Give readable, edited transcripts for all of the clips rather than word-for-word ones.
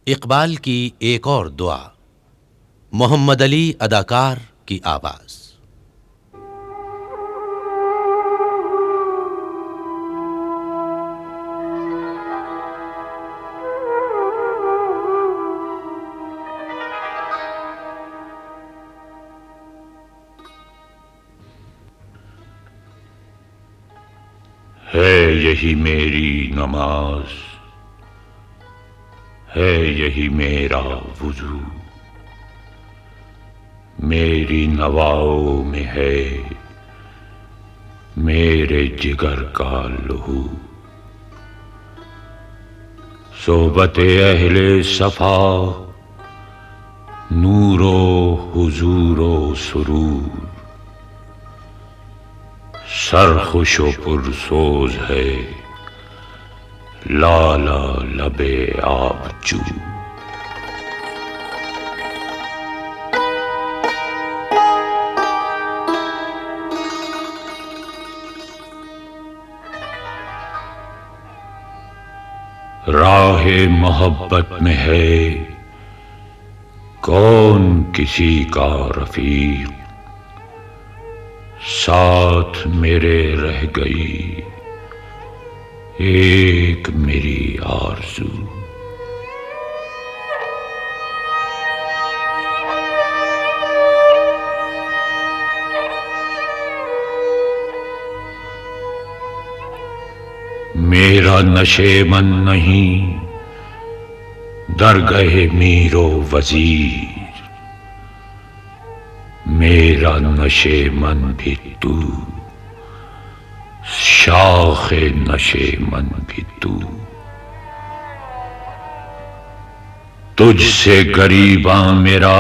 اقبال کی ایک اور دعا، محمد علی اداکار کی آواز۔ ہے یہی میری نماز، ہے یہی میرا وضو، میری نواؤں میں ہے میرے جگر کا لہو، صحبت اہل صفا، نور و حضور و سرور، سرخوش و پرسوز ہے لالا لب آبجو۔ راہ محبت میں ہے کون کسی کا رفیق، ساتھ میرے رہ گئی ایک میری آرزو۔ میرا نشیمن نہیں درگہ میر و وزیر، میرا نشیمن بھی تو، شاخ نشیمن بھی تو، تجھ سے غریباں میرا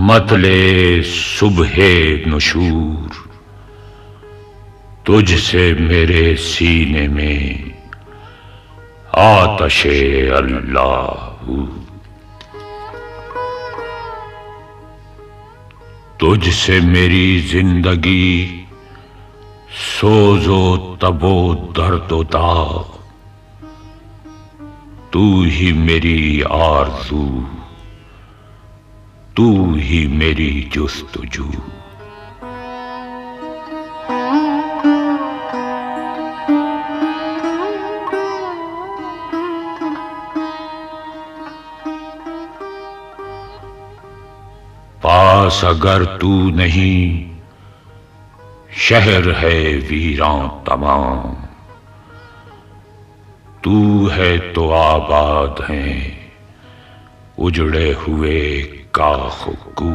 مطلع صبح نشور، تجھ سے میرے سینے میں آتش اللہ، تجھ سے میری زندگی سوز و تب و درد و داغ، تو ہی میری آرزو، تو ہی میری جستجو۔ پاس اگر تو نہیں شہر ہے ویراں تمام، تو ہے تو آباد ہیں اجڑے ہوئے کاخ و کو۔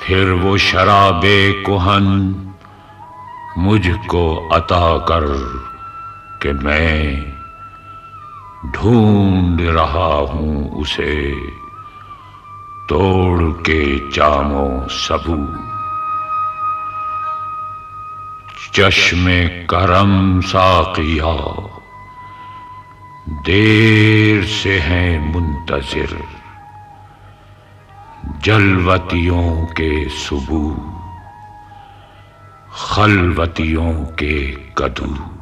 پھر وہ شراب کہن مجھ کو عطا کر کہ میں ڈھونڈ رہا ہوں اسے توڑ کے جام و سبو۔ چشم کرم ساقیا دیر سے ہیں منتظر، جلوتیوں کے صبح خلوتیوں کے کدو۔